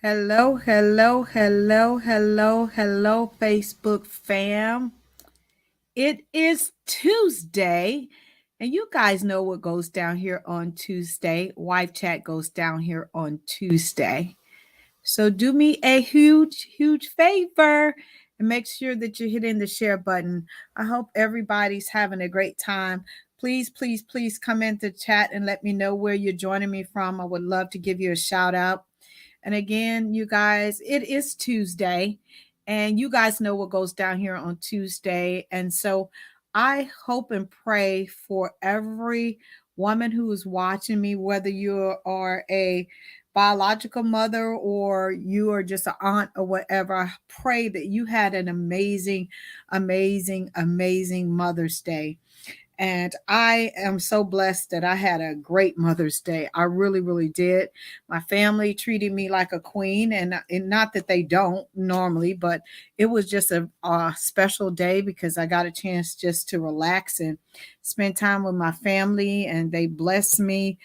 Hello, hello, hello, hello, hello, Facebook fam. It is Tuesday, and you guys know what goes down here on Tuesday. Wife Chat goes down here on Tuesday. So do me a huge, huge favor and make sure that you're hitting the share button. I hope everybody's having a great time. Please, please, please come into chat and let me know where you're joining me from. I would love to give you a shout out. And again, you guys, it is Tuesday, and you guys know what goes down here on Tuesday. And so I hope and pray for every woman who is watching me, whether you are a biological mother or you are just an aunt or whatever. I pray that you had an amazing, amazing, amazing Mother's Day. And I am so blessed that I had a great Mother's Day. I really, really did. My family treated me like a queen, and not that they don't normally, but it was just a special day because I got a chance just to relax and spend time with my family, and they blessed me.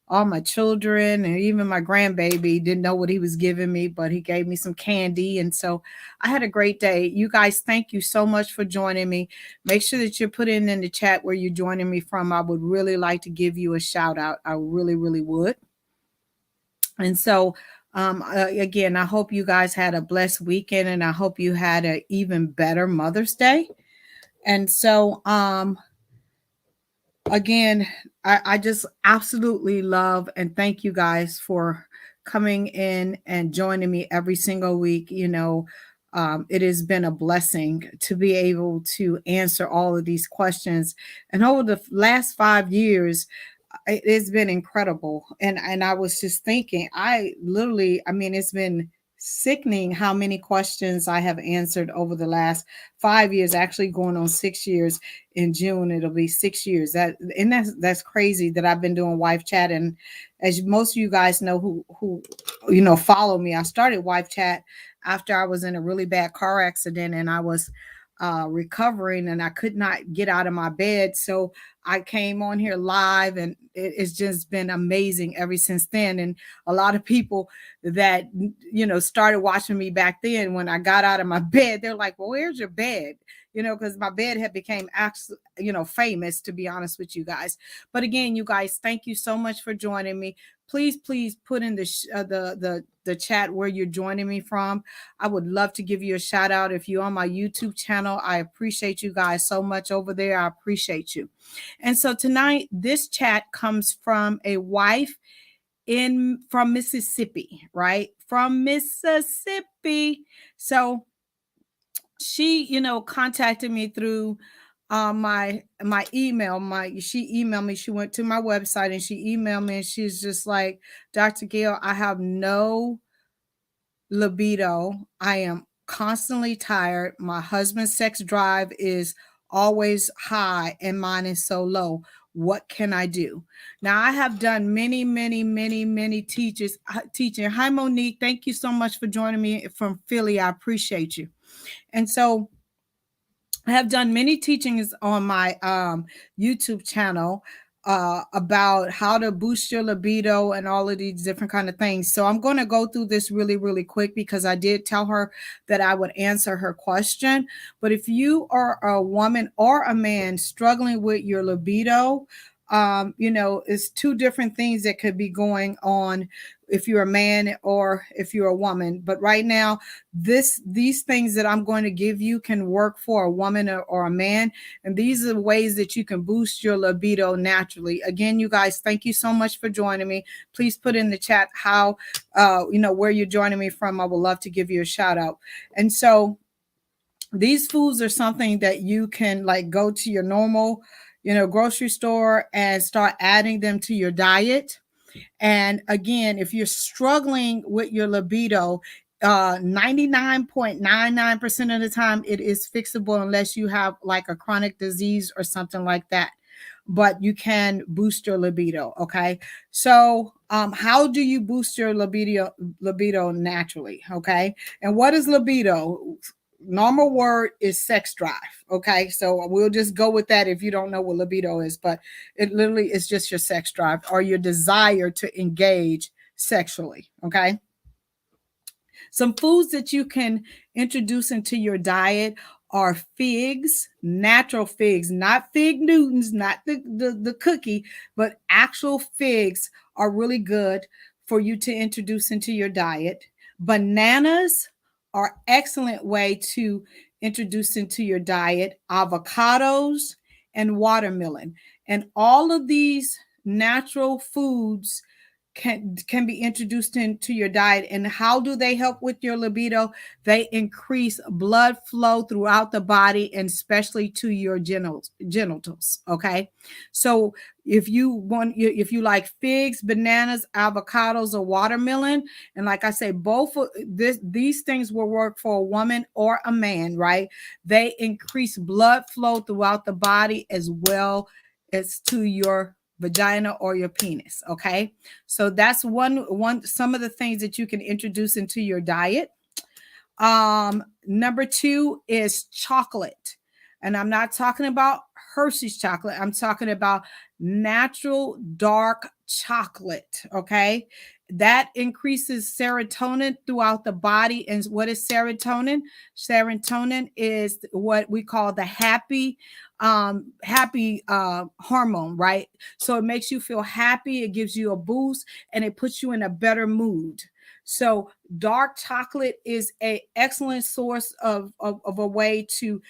All my children and even my grandbaby didn't know what he was giving me, but he gave me some candy. And so I had a great day. You guys, thank you so much for joining me. Make sure that you're putting in the chat where you're joining me from. I would really like to give you a shout out. I really, really would. And so, again, I hope you guys had a blessed weekend, and I hope you had an even better Mother's Day. And so, again, I just absolutely love and thank you guys for coming in and joining me every single week. It has been a blessing to be able to answer all of these questions. And over the last 5 years, it's been incredible. And I was just thinking, it's been sickening how many questions I have answered over the last 5 years, actually going on 6 years. In June it'll be 6 years. That's crazy that I've been doing Wife Chat. And as most of you guys know who follow me, I started Wife Chat after I was in a really bad car accident, and I was recovering, and I could not get out of my bed. So I came on here live, and it's just been amazing ever since then. And a lot of people that started watching me back then, when I got out of my bed, they're like, "Well, where's your bed?" Because my bed had became actually, famous, to be honest with you guys. But again, you guys, thank you so much for joining me. Please, please put in the chat where you're joining me from. I would love to give you a shout out. If you're on my YouTube channel, I appreciate you guys so much over there. I appreciate you. And so tonight, this chat comes from a wife from Mississippi, right? From Mississippi. So she, contacted me through my email. She emailed me. She went to my website and she emailed me, and she's just like, "Dr. Gail, I have no libido. I am constantly tired. My husband's sex drive is always high and mine is so low. What can I do?" Now, I have done many, many, many, many teaching. Hi, Monique. Thank you so much for joining me from Philly. I appreciate you. And so I have done many teachings on my YouTube channel about how to boost your libido and all of these different kind of things. So I'm going to go through this really, really quick because I did tell her that I would answer her question. But if you are a woman or a man struggling with your libido, it's two different things that could be going on if you're a man or if you're a woman. But right now, these things that I'm going to give you can work for a woman or a man. And these are the ways that you can boost your libido naturally. Again, you guys, thank you so much for joining me. Please put in the chat how, where you're joining me from. I would love to give you a shout out. And so these foods are something that you can like go to your normal, grocery store and start adding them to your diet. And again, if you're struggling with your libido, 99.99% of the time it is fixable unless you have like a chronic disease or something like that. But you can boost your libido. Okay. So how do you boost your libido naturally? Okay. And what is libido? Normal word is sex drive. Okay. So we'll just go with that if you don't know what libido is, but it literally is just your sex drive or your desire to engage sexually. Okay. Some foods that you can introduce into your diet are figs, natural figs, not fig Newtons, not the cookie, but actual figs are really good for you to introduce into your diet. Bananas are excellent way to introduce into your diet. Avocados and watermelon. And all of these natural foods can be introduced into your diet. And how do they help with your libido? They increase blood flow throughout the body, and especially to your genitals. Okay, so if you like figs, bananas, avocados, or watermelon, and like I say, both of these things will work for a woman or a man, right? They increase blood flow throughout the body as well as to your vagina or your penis. Okay, so that's one some of the things that you can introduce into your diet. Number two is chocolate. And I'm not talking about Hershey's chocolate. I'm talking about natural dark chocolate. Okay. That increases serotonin throughout the body. And what is serotonin? Serotonin is what we call the happy hormone, right? So it makes you feel happy, it gives you a boost, and it puts you in a better mood. So dark chocolate is an excellent source of a way to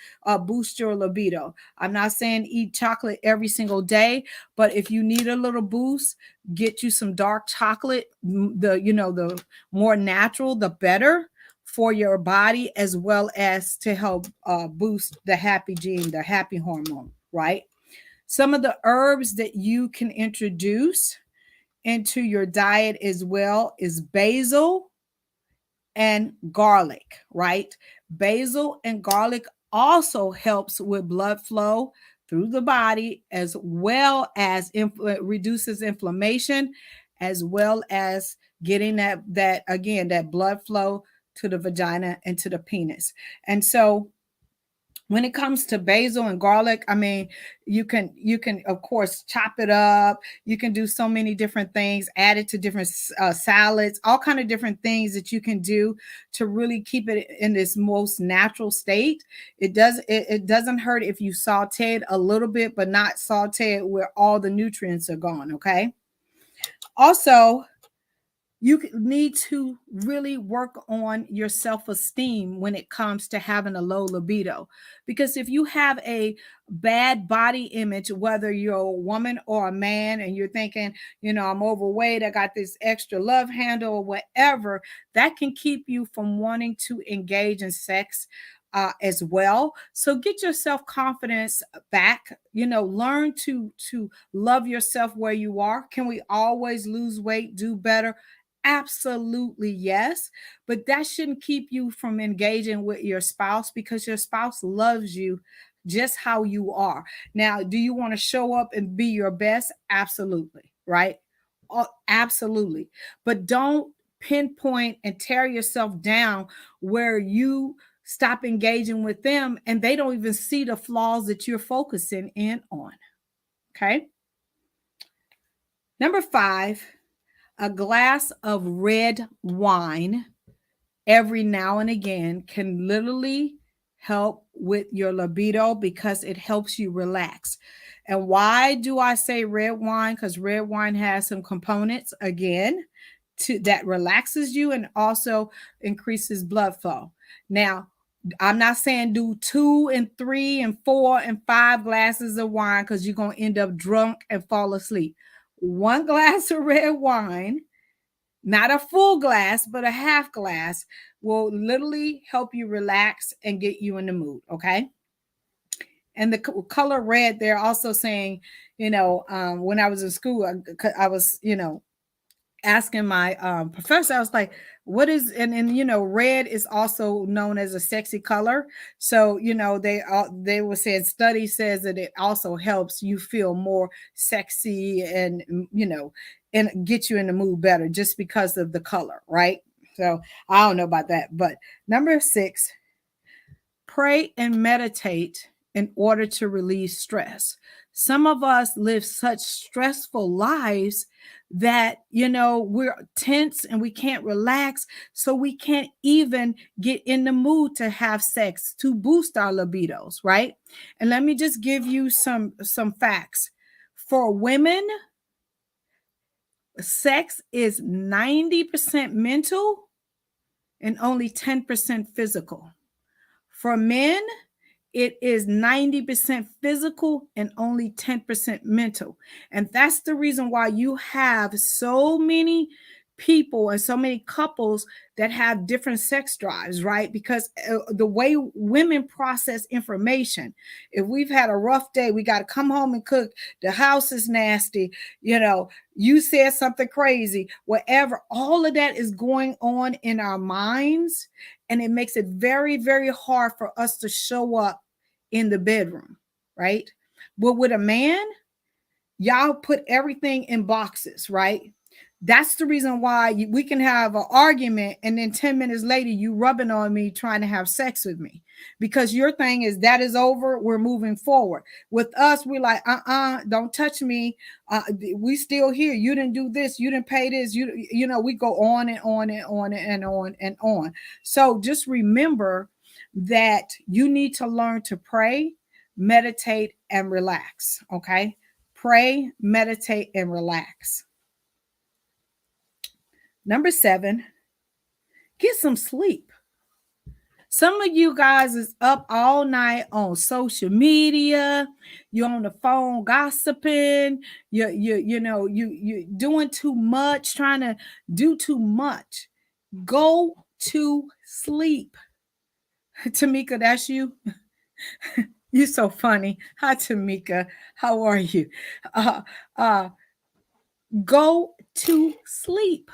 boost your libido. I'm not saying eat chocolate every single day, but if you need a little boost, get you some dark chocolate. The more natural, the better for your body, as well as to help boost the happy gene, the happy hormone, right? Some of the herbs that you can introduce into your diet as well is basil and garlic, right? Basil and garlic also helps with blood flow through the body, as well as reduces inflammation, as well as getting that blood flow to the vagina and to the penis. And so when it comes to basil and garlic, I mean, you can of course chop it up. You can do so many different things, add it to different salads, all kind of different things that you can do to really keep it in this most natural state. It doesn't hurt if you saute it a little bit, but not saute it where all the nutrients are gone. Okay. Also, you need to really work on your self-esteem when it comes to having a low libido, because if you have a bad body image, whether you're a woman or a man, and you're thinking, I'm overweight, I got this extra love handle or whatever, that can keep you from wanting to engage in sex as well. So get your self-confidence back. Learn to love yourself where you are. Can we always lose weight, do better? Absolutely, yes. But that shouldn't keep you from engaging with your spouse, because your spouse loves you just how you are. Now, do you want to show up and be your best? Absolutely, right? Absolutely. But don't pinpoint and tear yourself down where you stop engaging with them and they don't even see the flaws that you're focusing in on. Okay. Number 5, a glass of red wine every now and again can literally help with your libido, because it helps you relax. And why do I say red wine? Because red wine has some components, again, that relaxes you and also increases blood flow. Now, I'm not saying do 2 and 3 and 4 and 5 glasses of wine, because you're going to end up drunk and fall asleep. 1 glass of red wine, not a full glass, but a half glass, will literally help you relax and get you in the mood. Okay. And the color red, they're also saying, when I was in school, I was, asking my professor, I was like, what is, and red is also known as a sexy color. So, they were saying, study says that it also helps you feel more sexy and, and get you in the mood better just because of the color, right? So I don't know about that. But number 6, pray and meditate in order to relieve stress. Some of us live such stressful lives that, we're tense and we can't relax. So we can't even get in the mood to have sex to boost our libidos, right? And let me just give you some facts. For women, sex is 90% mental and only 10% physical. For men, it is 90% physical and only 10% mental. And that's the reason why you have so many people and so many couples that have different sex drives, right? Because the way women process information, if we've had a rough day, we got to come home and cook, the house is nasty, you said something crazy, whatever, all of that is going on in our minds. And it makes it very, very hard for us to show up in the bedroom, right? But with a man, y'all put everything in boxes, right? That's the reason why we can have an argument and then 10 minutes later you rubbing on me trying to have sex with me, because your thing is that is over, we're moving forward. With us, we're like, don't touch me, we still here, you didn't do this, you didn't pay this, we go on and on and on and on and on. So just remember that you need to learn to pray, meditate, and relax. Okay, pray, meditate, and relax. Number 7, get some sleep. Some of you guys is up all night on social media. You're on the phone gossiping. You doing too much, trying to do too much. Go to sleep. Tamika, that's you. You're so funny. Hi, Tamika. How are you? Uh, uh, go to sleep.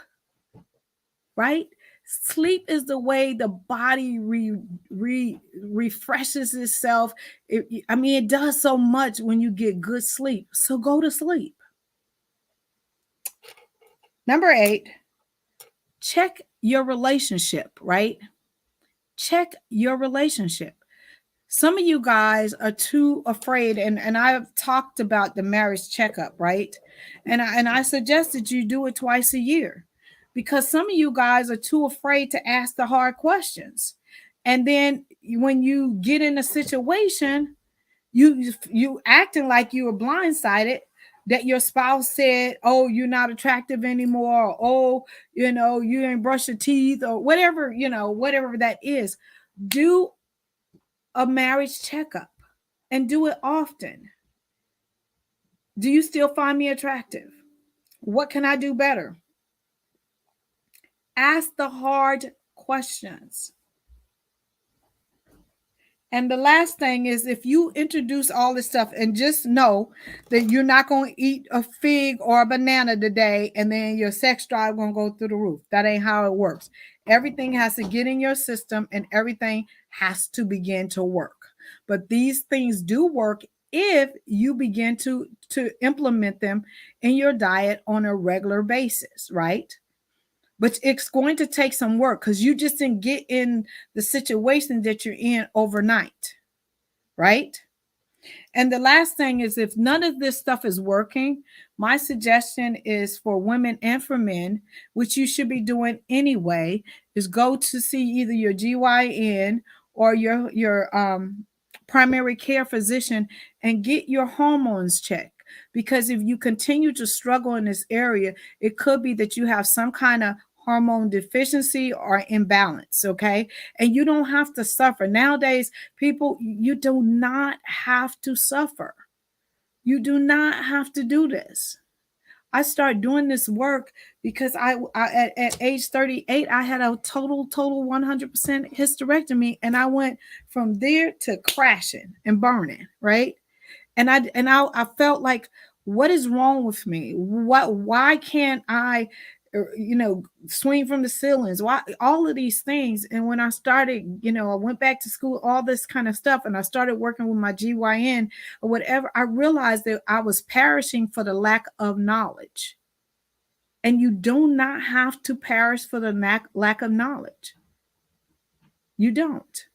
Right? Sleep is the way the body refreshes itself. It does so much when you get good sleep. So go to sleep. Number 8, check your relationship, right? Check your relationship. Some of you guys are too afraid, and I've talked about the marriage checkup, right? And I suggested you do it twice a year, because some of you guys are too afraid to ask the hard questions. And then when you get in a situation, you acting like you were blindsided that your spouse said, "Oh, you're not attractive anymore," or, "Oh, you ain't brush your teeth," or whatever, whatever that is. Do a marriage checkup and do it often. Do you still find me attractive? What can I do better? Ask the hard questions. And the last thing is, if you introduce all this stuff, and just know that you're not going to eat a fig or a banana today and then your sex drive going to go through the roof. That ain't how it works. Everything has to get in your system and everything has to begin to work. But these things do work if you begin to implement them in your diet on a regular basis, right? But it's going to take some work, because you just didn't get in the situation that you're in overnight, right? And the last thing is, if none of this stuff is working, my suggestion is for women and for men, which you should be doing anyway, is go to see either your GYN or your primary care physician and get your hormones checked. Because if you continue to struggle in this area, it could be that you have some kind of hormone deficiency or imbalance, okay? And you don't have to suffer. Nowadays, people, you do not have to suffer. You do not have to do this. I started doing this work because at age 38, I had a total 100% hysterectomy, and I went from there to crashing and burning, right? And I felt like, what is wrong with me? Why can't I swing from the ceilings? Why all of these things? And when I started, I went back to school, all this kind of stuff, and I started working with my GYN or whatever, I realized that I was perishing for the lack of knowledge. And you do not have to perish for the lack of knowledge. You don't.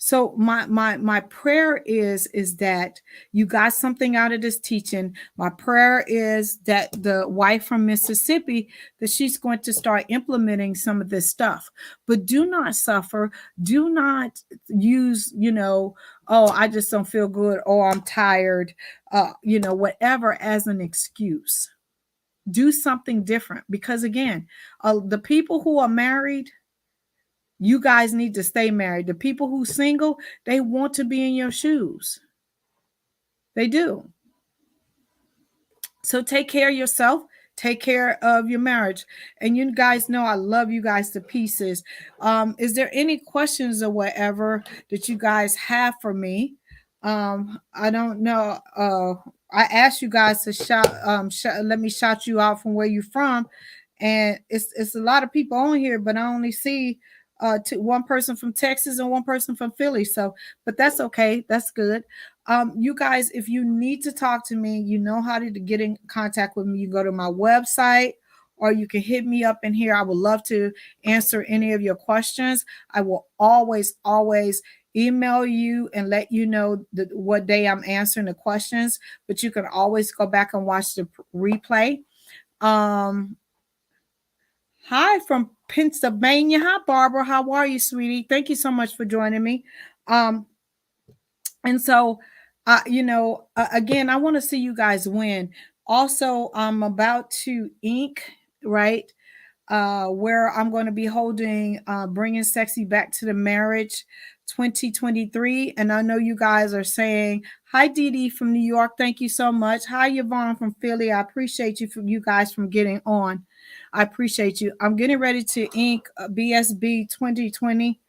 So my prayer is that you got something out of this teaching. My prayer is that the wife from Mississippi, that she's going to start implementing some of this stuff. But do not suffer. Do not use, oh, I just don't feel good, or I'm tired, whatever as an excuse. Do something different, because again, the people who are married, you guys need to stay married. The people who single, they want to be in your shoes. They do. So take care of yourself. Take care of your marriage. And you guys know I love you guys to pieces. Is there any questions or whatever that you guys have for me? I don't know. I asked you guys to let me shout you out from where you're from. And it's a lot of people on here, but I only see one person from Texas and one person from Philly. So, but that's okay. That's good. You guys, if you need to talk to me, you know how to get in contact with me. You go to my website, or you can hit me up in here. I would love to answer any of your questions. I will always email you and let you know what day I'm answering the questions, but you can always go back and watch the replay. Um, Hi from Pennsylvania. Hi, Barbara. How are you, sweetie? Thank you so much for joining me. Um, and so, again, I want to see you guys win. Also, I'm about to ink, right? Where I'm going to be holding Bringing Sexy Back to the Marriage 2023. And I know you guys are saying, hi, Dee Dee from New York. Thank you so much. Hi, Yvonne from Philly. I appreciate you guys from getting on. I appreciate you. I'm getting ready to ink BSB 2020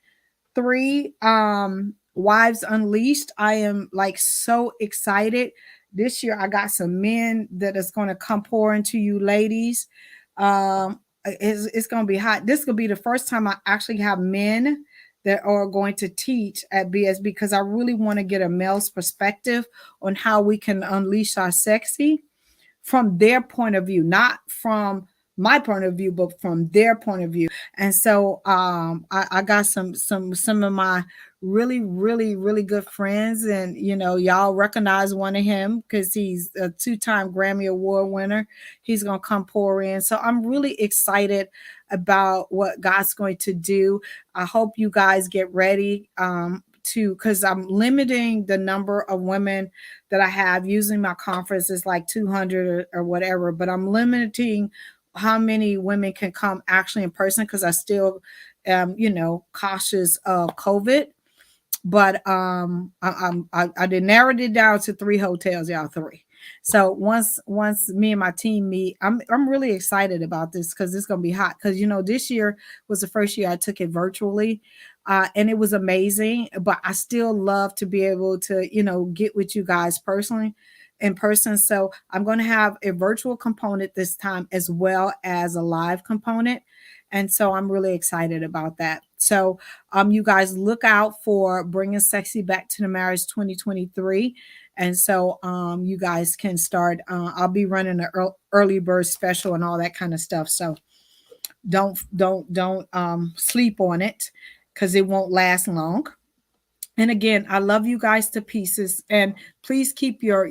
Wives Unleashed. I am like so excited. This year I got some men that is going to come pour into you ladies. It's going to be hot. This will be the first time I actually have men that are going to teach at BSB, because I really want to get a male's perspective on how we can unleash our sexy from their point of view, not from my point of view, but from their point of view. And so I got some of my really good friends, and y'all recognize one of him because he's a 2-time Grammy Award winner. He's gonna come pour in. So I'm really excited about what God's going to do. I hope you guys get ready because I'm limiting the number of women that I have. Using my conference is like 200 or whatever, but I'm limiting how many women can come actually in person, because I still am, cautious of COVID. But I did narrowed it down to 3 hotels, y'all, 3. So once me and my team meet, I'm really excited about this, because it's gonna be hot. Because this year was the first year I took it virtually, and it was amazing. But I still love to be able to get with you guys personally in person. So I'm going to have a virtual component this time, as well as a live component. And so I'm really excited about that. So you guys look out for Bringing Sexy Back to the Marriage 2023. And so you guys can start. I'll be running an early bird special and all that kind of stuff. So don't sleep on it, because it won't last long. And again, I love you guys to pieces. And please keep your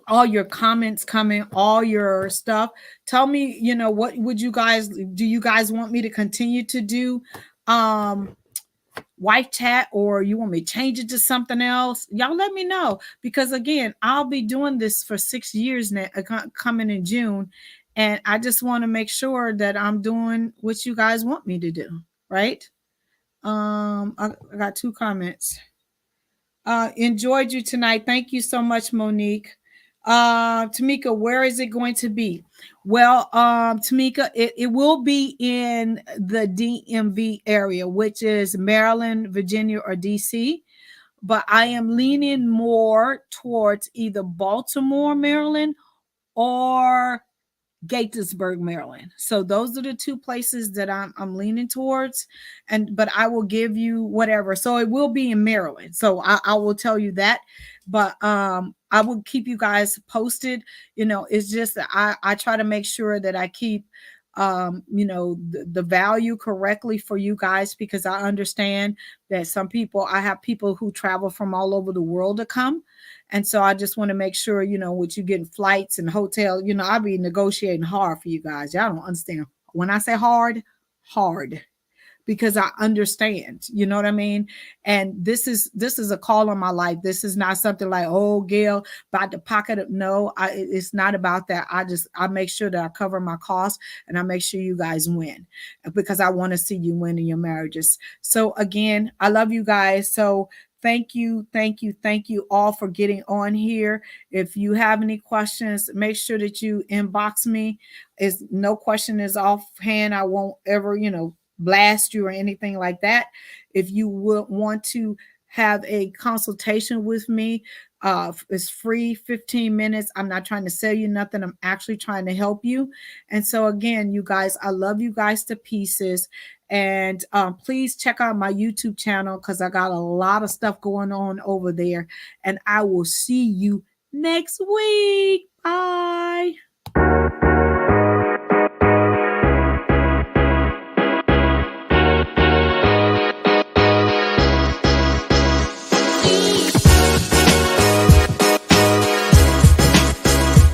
all your comments coming, all your stuff. Tell me, what would you guys do? You guys want me to continue to do wife chat, or you want me to change it to something else? Y'all let me know, because again, I'll be doing this for 6 years now, coming in June, and I just want to make sure that I'm doing what you guys want me to do, right? I got 2 comments. Enjoyed you tonight. Thank you so much, Monique. Tamika, where is it going to be? Well, Tamika, it will be in the DMV area, which is Maryland, Virginia, or DC. But I am leaning more towards either Baltimore, Maryland, or Gaithersburg, Maryland. So those are the 2 places that I'm leaning towards. But I will give you whatever. So it will be in Maryland. So I will tell you that. But I will keep you guys posted. It's just that I try to make sure that I keep the value correctly for you guys, because I understand that I have people who travel from all over the world to come. And so I just want to make sure, with you getting flights and hotel, I'll be negotiating hard for you guys. Y'all don't understand. When I say hard, hard, because I understand, you know what I mean? And this is a call on my life. This is not something like, oh, Gail, about to pocket it. No, it's not about that. I make sure that I cover my costs, and I make sure you guys win, because I want to see you win in your marriages. So again, I love you guys. So thank you, thank you, thank you all for getting on here. If you have any questions, make sure that you inbox me. Is no question is offhand. I won't ever, blast you or anything like that. If you would want to have a consultation with me, it's free, 15 minutes. I'm not trying to sell you nothing. I'm actually trying to help you. And so again, you guys, I love you guys to pieces. And please check out my YouTube channel, because I got a lot of stuff going on over there. And I will see you next week. Bye.